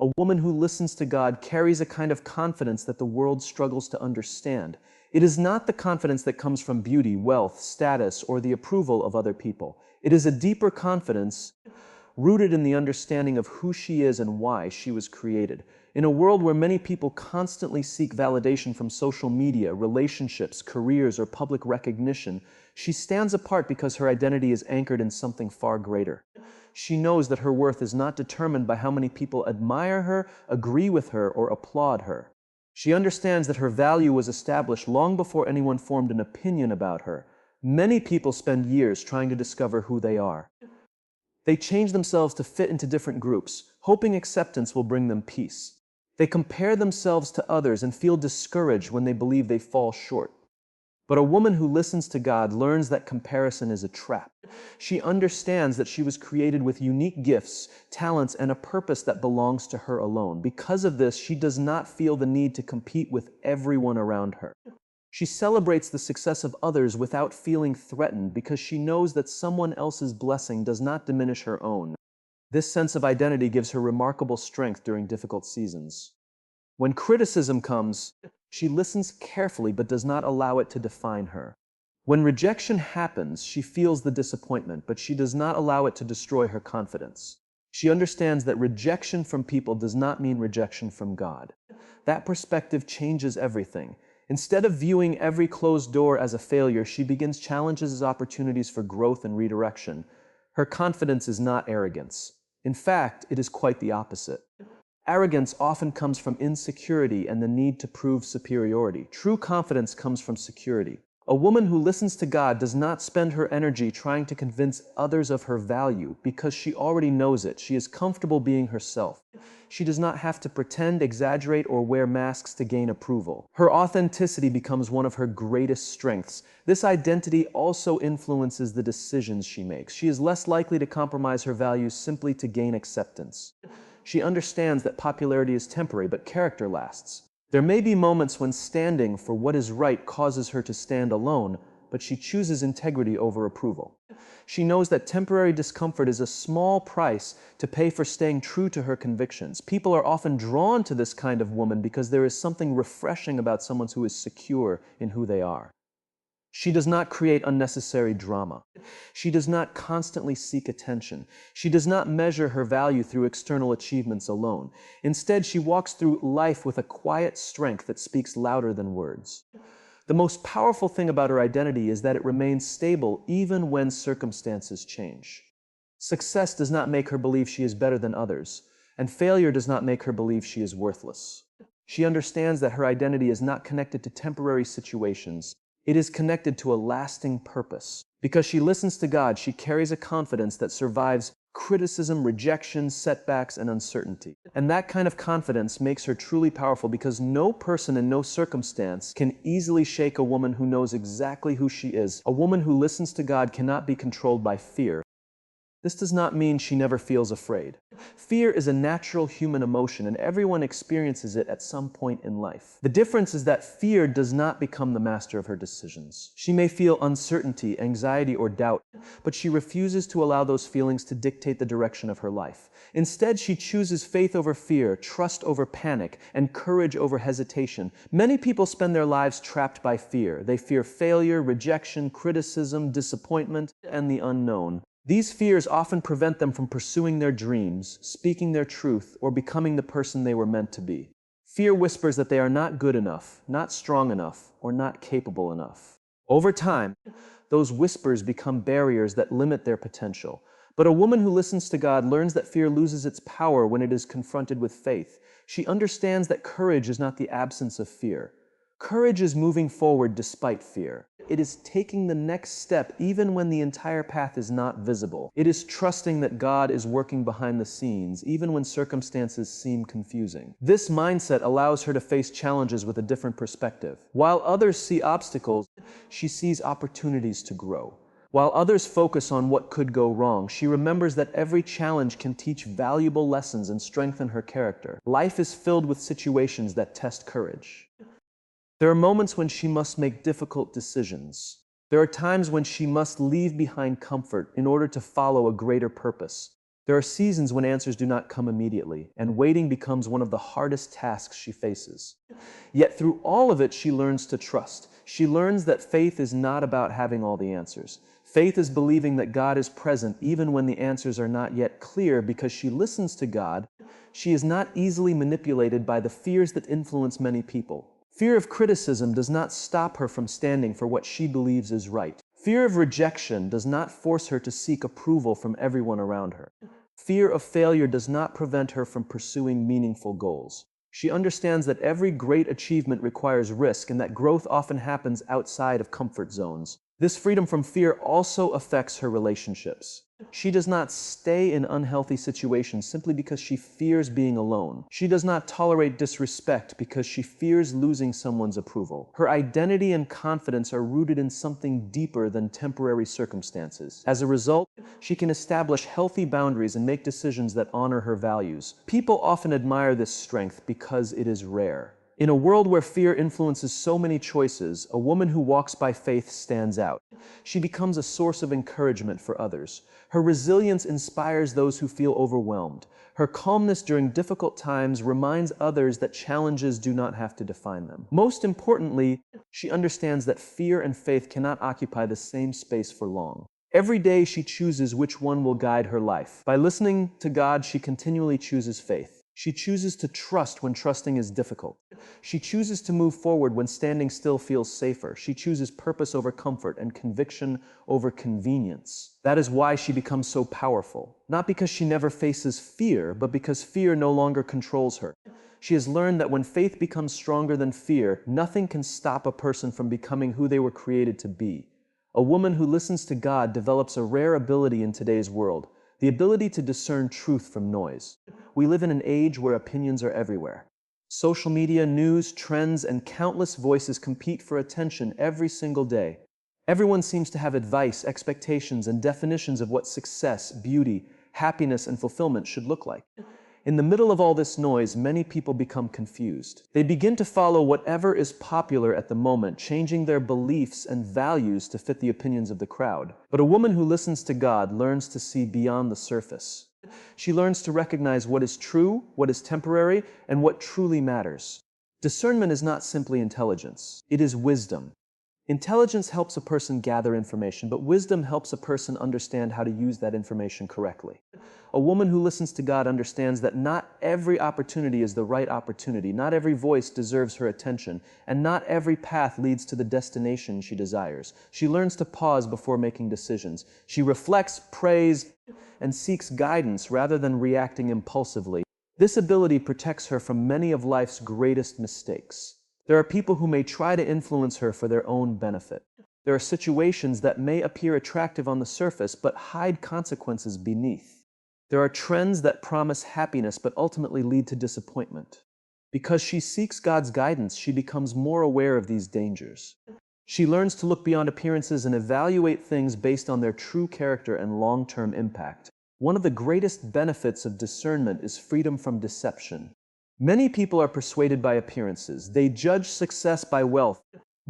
A woman who listens to God carries a kind of confidence that the world struggles to understand. It is not the confidence that comes from beauty, wealth, status, or the approval of other people. It is a deeper confidence rooted in the understanding of who she is and why she was created. In a world where many people constantly seek validation from social media, relationships, careers, or public recognition, she stands apart because her identity is anchored in something far greater. She knows that her worth is not determined by how many people admire her, agree with her, or applaud her. She understands that her value was established long before anyone formed an opinion about her. Many people spend years trying to discover who they are. They change themselves to fit into different groups, hoping acceptance will bring them peace. They compare themselves to others and feel discouraged when they believe they fall short. But a woman who listens to God learns that comparison is a trap. She understands that she was created with unique gifts, talents, and a purpose that belongs to her alone. Because of this, she does not feel the need to compete with everyone around her. She celebrates the success of others without feeling threatened because she knows that someone else's blessing does not diminish her own. This sense of identity gives her remarkable strength during difficult seasons. When criticism comes, she listens carefully but does not allow it to define her. When rejection happens, she feels the disappointment, but she does not allow it to destroy her confidence. She understands that rejection from people does not mean rejection from God. That perspective changes everything. Instead of viewing every closed door as a failure, she begins challenges as opportunities for growth and redirection. Her confidence is not arrogance. In fact, it is quite the opposite. Arrogance often comes from insecurity and the need to prove superiority. True confidence comes from security. A woman who listens to God does not spend her energy trying to convince others of her value because she already knows it. She is comfortable being herself. She does not have to pretend, exaggerate, or wear masks to gain approval. Her authenticity becomes one of her greatest strengths. This identity also influences the decisions she makes. She is less likely to compromise her values simply to gain acceptance. She understands that popularity is temporary, but character lasts. There may be moments when standing for what is right causes her to stand alone, but she chooses integrity over approval. She knows that temporary discomfort is a small price to pay for staying true to her convictions. People are often drawn to this kind of woman because there is something refreshing about someone who is secure in who they are. She does not create unnecessary drama. She does not constantly seek attention. She does not measure her value through external achievements alone. Instead, she walks through life with a quiet strength that speaks louder than words. The most powerful thing about her identity is that it remains stable even when circumstances change. Success does not make her believe she is better than others, and failure does not make her believe she is worthless. She understands that her identity is not connected to temporary situations. It is connected to a lasting purpose. Because she listens to God, she carries a confidence that survives criticism, rejection, setbacks, and uncertainty. And that kind of confidence makes her truly powerful because no person and no circumstance can easily shake a woman who knows exactly who she is. A woman who listens to God cannot be controlled by fear. This does not mean she never feels afraid. Fear is a natural human emotion, and everyone experiences it at some point in life. The difference is that fear does not become the master of her decisions. She may feel uncertainty, anxiety, or doubt, but she refuses to allow those feelings to dictate the direction of her life. Instead, she chooses faith over fear, trust over panic, and courage over hesitation. Many people spend their lives trapped by fear. They fear failure, rejection, criticism, disappointment, and the unknown. These fears often prevent them from pursuing their dreams, speaking their truth, or becoming the person they were meant to be. Fear whispers that they are not good enough, not strong enough, or not capable enough. Over time, those whispers become barriers that limit their potential. But a woman who listens to God learns that fear loses its power when it is confronted with faith. She understands that courage is not the absence of fear. Courage is moving forward despite fear. It is taking the next step even when the entire path is not visible. It is trusting that God is working behind the scenes even when circumstances seem confusing. This mindset allows her to face challenges with a different perspective. While others see obstacles, she sees opportunities to grow. While others focus on what could go wrong, she remembers that every challenge can teach valuable lessons and strengthen her character. Life is filled with situations that test courage. There are moments when she must make difficult decisions. There are times when she must leave behind comfort in order to follow a greater purpose. There are seasons when answers do not come immediately, and waiting becomes one of the hardest tasks she faces. Yet through all of it, she learns to trust. She learns that faith is not about having all the answers. Faith is believing that God is present even when the answers are not yet clear. Because she listens to God, she is not easily manipulated by the fears that influence many people. Fear of criticism does not stop her from standing for what she believes is right. Fear of rejection does not force her to seek approval from everyone around her. Fear of failure does not prevent her from pursuing meaningful goals. She understands that every great achievement requires risk and that growth often happens outside of comfort zones. This freedom from fear also affects her relationships. She does not stay in unhealthy situations simply because she fears being alone. She does not tolerate disrespect because she fears losing someone's approval. Her identity and confidence are rooted in something deeper than temporary circumstances. As a result, she can establish healthy boundaries and make decisions that honor her values. People often admire this strength because it is rare. In a world where fear influences so many choices, a woman who walks by faith stands out. She becomes a source of encouragement for others. Her resilience inspires those who feel overwhelmed. Her calmness during difficult times reminds others that challenges do not have to define them. Most importantly, she understands that fear and faith cannot occupy the same space for long. Every day she chooses which one will guide her life. By listening to God, she continually chooses faith. She chooses to trust when trusting is difficult. She chooses to move forward when standing still feels safer. She chooses purpose over comfort and conviction over convenience. That is why she becomes so powerful. Not because she never faces fear, but because fear no longer controls her. She has learned that when faith becomes stronger than fear, nothing can stop a person from becoming who they were created to be. A woman who listens to God develops a rare ability in today's world, the ability to discern truth from noise. We live in an age where opinions are everywhere. Social media, news, trends, and countless voices compete for attention every single day. Everyone seems to have advice, expectations, and definitions of what success, beauty, happiness, and fulfillment should look like. In the middle of all this noise, many people become confused. They begin to follow whatever is popular at the moment, changing their beliefs and values to fit the opinions of the crowd. But a woman who listens to God learns to see beyond the surface. She learns to recognize what is true, what is temporary, and what truly matters. Discernment is not simply intelligence. It is wisdom. Intelligence helps a person gather information, but wisdom helps a person understand how to use that information correctly. A woman who listens to God understands that not every opportunity is the right opportunity, not every voice deserves her attention, and not every path leads to the destination she desires. She learns to pause before making decisions. She reflects, prays, and seeks guidance rather than reacting impulsively. This ability protects her from many of life's greatest mistakes. There are people who may try to influence her for their own benefit. There are situations that may appear attractive on the surface but hide consequences beneath. There are trends that promise happiness but ultimately lead to disappointment. Because she seeks God's guidance, she becomes more aware of these dangers. She learns to look beyond appearances and evaluate things based on their true character and long-term impact. One of the greatest benefits of discernment is freedom from deception. Many people are persuaded by appearances. They judge success by wealth,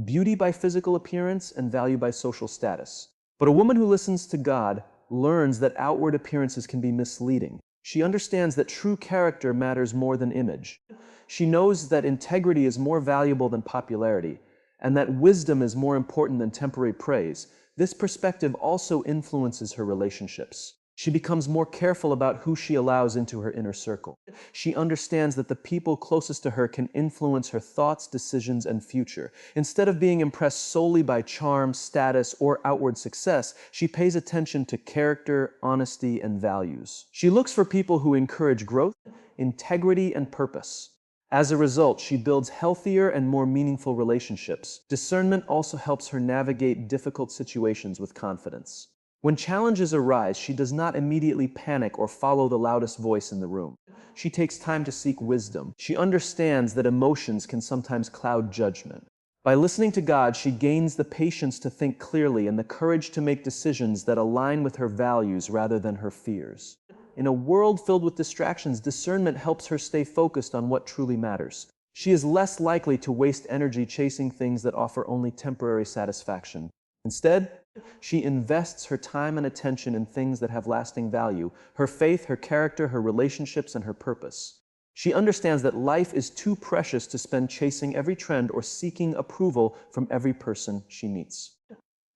beauty by physical appearance, and value by social status. But a woman who listens to God learns that outward appearances can be misleading. She understands that true character matters more than image. She knows that integrity is more valuable than popularity, and that wisdom is more important than temporary praise. This perspective also influences her relationships. She becomes more careful about who she allows into her inner circle. She understands that the people closest to her can influence her thoughts, decisions, and future. Instead of being impressed solely by charm, status, or outward success, she pays attention to character, honesty, and values. She looks for people who encourage growth, integrity, and purpose. As a result, she builds healthier and more meaningful relationships. Discernment also helps her navigate difficult situations with confidence. When challenges arise, she does not immediately panic or follow the loudest voice in the room. She takes time to seek wisdom. She understands that emotions can sometimes cloud judgment. By listening to God, she gains the patience to think clearly and the courage to make decisions that align with her values rather than her fears. In a world filled with distractions, discernment helps her stay focused on what truly matters. She is less likely to waste energy chasing things that offer only temporary satisfaction. Instead, She invests her time and attention in things that have lasting value: her faith, her character, her relationships, and her purpose. She understands that life is too precious to spend chasing every trend or seeking approval from every person she meets.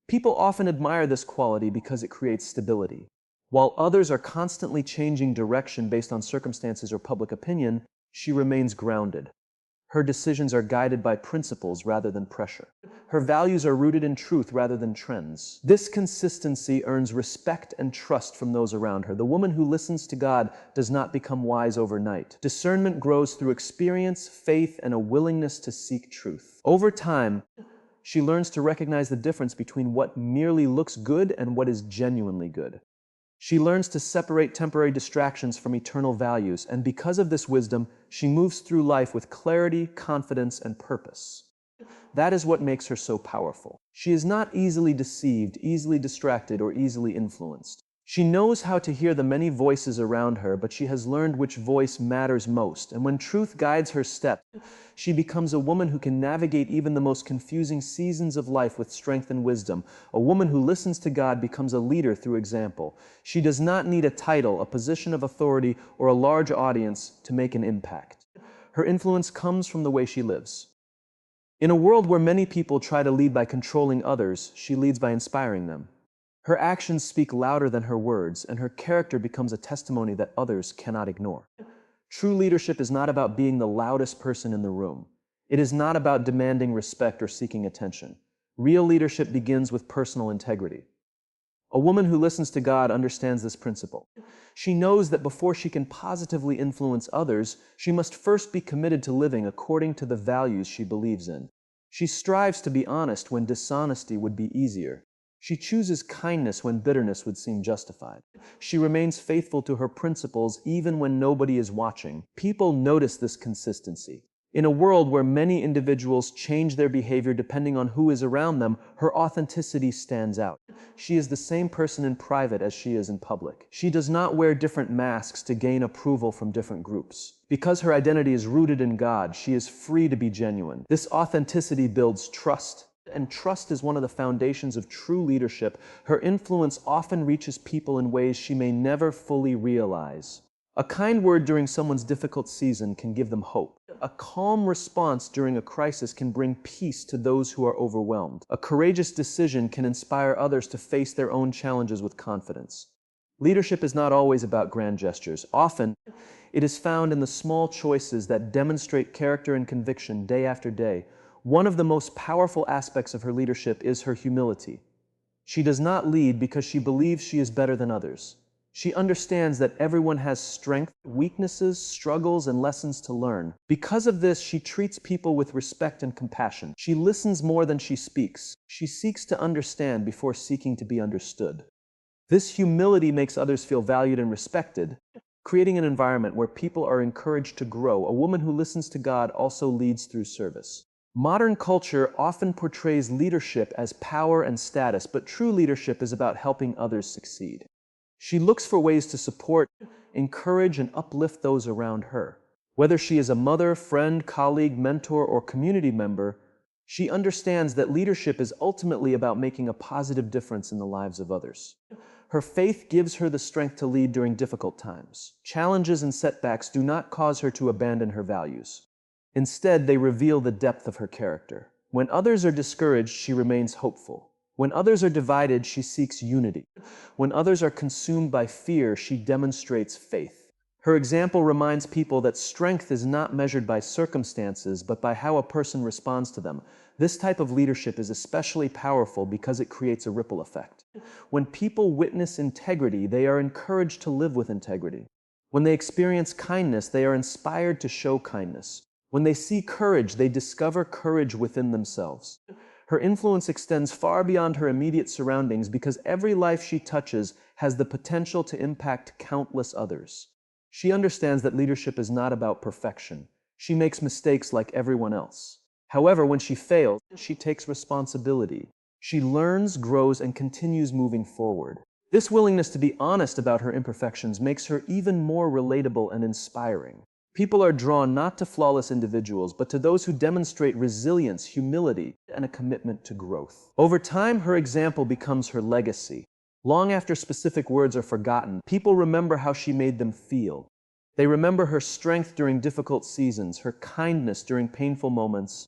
People often admire this quality because it creates stability. While others are constantly changing direction based on circumstances or public opinion, she remains grounded. Her decisions are guided by principles rather than pressure. Her values are rooted in truth rather than trends. This consistency earns respect and trust from those around her. The woman who listens to God does not become wise overnight. Discernment grows through experience, faith, and a willingness to seek truth. Over time, she learns to recognize the difference between what merely looks good and what is genuinely good. She learns to separate temporary distractions from eternal values, and because of this wisdom, she moves through life with clarity, confidence, and purpose. That is what makes her so powerful. She is not easily deceived, easily distracted, or easily influenced. She knows how to hear the many voices around her, but she has learned which voice matters most. And when truth guides her steps, she becomes a woman who can navigate even the most confusing seasons of life with strength and wisdom. A woman who listens to God becomes a leader through example. She does not need a title, a position of authority, or a large audience to make an impact. Her influence comes from the way she lives. In a world where many people try to lead by controlling others, she leads by inspiring them. Her actions speak louder than her words, and her character becomes a testimony that others cannot ignore. True leadership is not about being the loudest person in the room. It is not about demanding respect or seeking attention. Real leadership begins with personal integrity. A woman who listens to God understands this principle. She knows that before she can positively influence others, she must first be committed to living according to the values she believes in. She strives to be honest when dishonesty would be easier. She chooses kindness when bitterness would seem justified. She remains faithful to her principles even when nobody is watching. People notice this consistency. In a world where many individuals change their behavior depending on who is around them, her authenticity stands out. She is the same person in private as she is in public. She does not wear different masks to gain approval from different groups. Because her identity is rooted in God, she is free to be genuine. This authenticity builds trust, and trust is one of the foundations of true leadership. Her influence often reaches people in ways she may never fully realize. A kind word during someone's difficult season can give them hope. A calm response during a crisis can bring peace to those who are overwhelmed. A courageous decision can inspire others to face their own challenges with confidence. Leadership is not always about grand gestures. Often, it is found in the small choices that demonstrate character and conviction day after day. One of the most powerful aspects of her leadership is her humility. She does not lead because she believes she is better than others. She understands that everyone has strengths, weaknesses, struggles, and lessons to learn. Because of this, she treats people with respect and compassion. She listens more than she speaks. She seeks to understand before seeking to be understood. This humility makes others feel valued and respected, creating an environment where people are encouraged to grow. A woman who listens to God also leads through service. Modern culture often portrays leadership as power and status, but true leadership is about helping others succeed. She looks for ways to support, encourage, and uplift those around her. Whether she is a mother, friend, colleague, mentor, or community member, she understands that leadership is ultimately about making a positive difference in the lives of others. Her faith gives her the strength to lead during difficult times. Challenges and setbacks do not cause her to abandon her values. Instead, they reveal the depth of her character. When others are discouraged, she remains hopeful. When others are divided, she seeks unity. When others are consumed by fear, she demonstrates faith. Her example reminds people that strength is not measured by circumstances, but by how a person responds to them. This type of leadership is especially powerful because it creates a ripple effect. When people witness integrity, they are encouraged to live with integrity. When they experience kindness, they are inspired to show kindness. When they see courage, they discover courage within themselves. Her influence extends far beyond her immediate surroundings because every life she touches has the potential to impact countless others. She understands that leadership is not about perfection. She makes mistakes like everyone else. However, when she fails, she takes responsibility. She learns, grows, and continues moving forward. This willingness to be honest about her imperfections makes her even more relatable and inspiring. People are drawn not to flawless individuals, but to those who demonstrate resilience, humility, and a commitment to growth. Over time, her example becomes her legacy. Long after specific words are forgotten, people remember how she made them feel. They remember her strength during difficult seasons, her kindness during painful moments,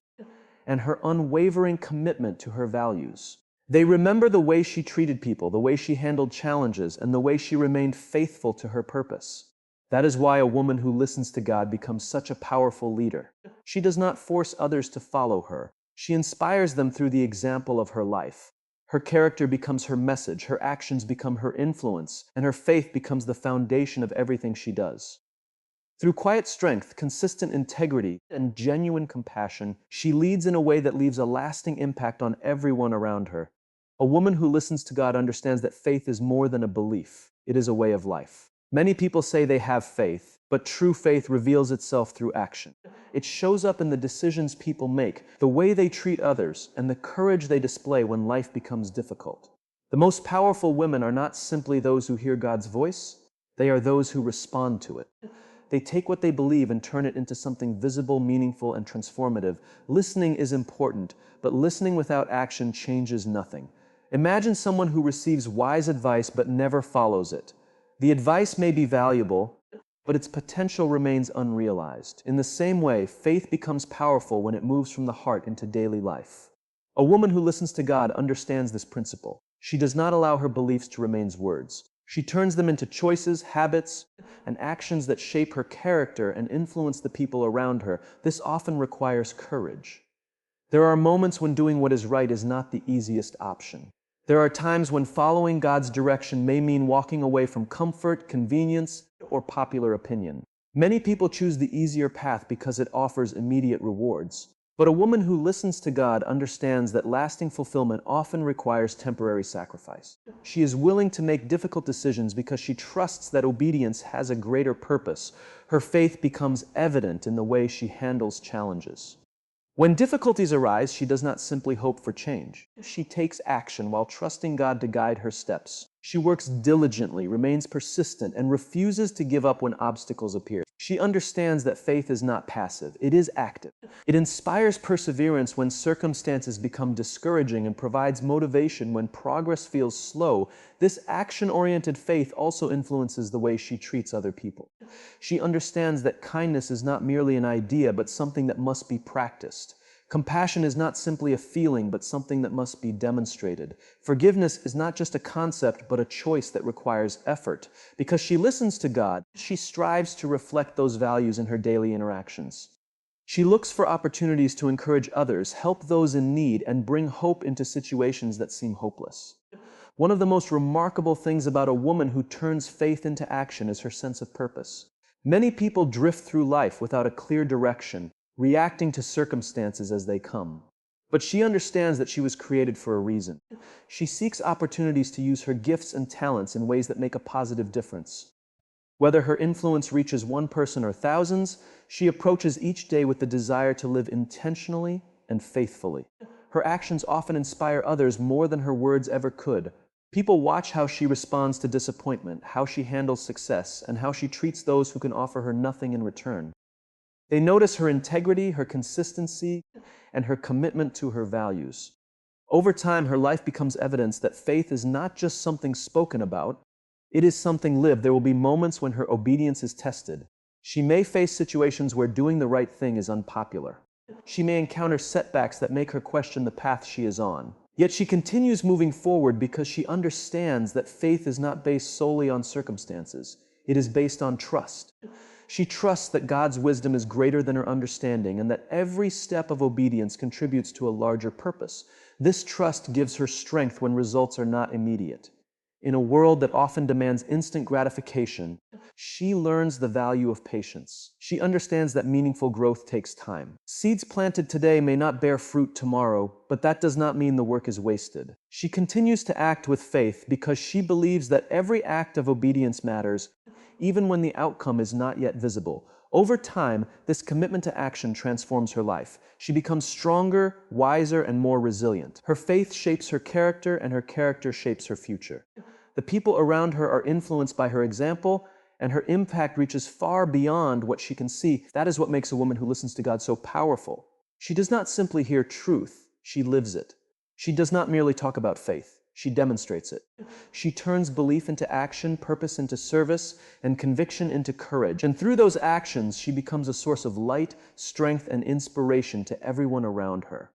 and her unwavering commitment to her values. They remember the way she treated people, the way she handled challenges, and the way she remained faithful to her purpose. That is why a woman who listens to God becomes such a powerful leader. She does not force others to follow her. She inspires them through the example of her life. Her character becomes her message, her actions become her influence, and her faith becomes the foundation of everything she does. Through quiet strength, consistent integrity, and genuine compassion, she leads in a way that leaves a lasting impact on everyone around her. A woman who listens to God understands that faith is more than a belief. It is a way of life. Many people say they have faith, but true faith reveals itself through action. It shows up in the decisions people make, the way they treat others, and the courage they display when life becomes difficult. The most powerful women are not simply those who hear God's voice, they are those who respond to it. They take what they believe and turn it into something visible, meaningful, and transformative. Listening is important, but listening without action changes nothing. Imagine someone who receives wise advice but never follows it. The advice may be valuable, but its potential remains unrealized. In the same way, faith becomes powerful when it moves from the heart into daily life. A woman who listens to God understands this principle. She does not allow her beliefs to remain words. She turns them into choices, habits, and actions that shape her character and influence the people around her. This often requires courage. There are moments when doing what is right is not the easiest option. There are times when following God's direction may mean walking away from comfort, convenience, or popular opinion. Many people choose the easier path because it offers immediate rewards. But a woman who listens to God understands that lasting fulfillment often requires temporary sacrifice. She is willing to make difficult decisions because she trusts that obedience has a greater purpose. Her faith becomes evident in the way she handles challenges. When difficulties arise, she does not simply hope for change. She takes action while trusting God to guide her steps. She works diligently, remains persistent, and refuses to give up when obstacles appear. She understands that faith is not passive, it is active. It inspires perseverance when circumstances become discouraging and provides motivation when progress feels slow. This action-oriented faith also influences the way she treats other people. She understands that kindness is not merely an idea, but something that must be practiced. Compassion is not simply a feeling, but something that must be demonstrated. Forgiveness is not just a concept, but a choice that requires effort. Because she listens to God, she strives to reflect those values in her daily interactions. She looks for opportunities to encourage others, help those in need, and bring hope into situations that seem hopeless. One of the most remarkable things about a woman who turns faith into action is her sense of purpose. Many people drift through life without a clear direction, reacting to circumstances as they come. But she understands that she was created for a reason. She seeks opportunities to use her gifts and talents in ways that make a positive difference. Whether her influence reaches one person or thousands, she approaches each day with the desire to live intentionally and faithfully. Her actions often inspire others more than her words ever could. People watch how she responds to disappointment, how she handles success, and how she treats those who can offer her nothing in return. They notice her integrity, her consistency, and her commitment to her values. Over time, her life becomes evidence that faith is not just something spoken about, it is something lived. There will be moments when her obedience is tested. She may face situations where doing the right thing is unpopular. She may encounter setbacks that make her question the path she is on. Yet she continues moving forward because she understands that faith is not based solely on circumstances. It is based on trust. She trusts that God's wisdom is greater than her understanding and that every step of obedience contributes to a larger purpose. This trust gives her strength when results are not immediate. In a world that often demands instant gratification, she learns the value of patience. She understands that meaningful growth takes time. Seeds planted today may not bear fruit tomorrow, but that does not mean the work is wasted. She continues to act with faith because she believes that every act of obedience matters, even when the outcome is not yet visible. Over time, this commitment to action transforms her life. She becomes stronger, wiser, and more resilient. Her faith shapes her character, and her character shapes her future. The people around her are influenced by her example, and her impact reaches far beyond what she can see. That is what makes a woman who listens to God so powerful. She does not simply hear truth, she lives it. She does not merely talk about faith, she demonstrates it. She turns belief into action, purpose into service, and conviction into courage. And through those actions, she becomes a source of light, strength, and inspiration to everyone around her.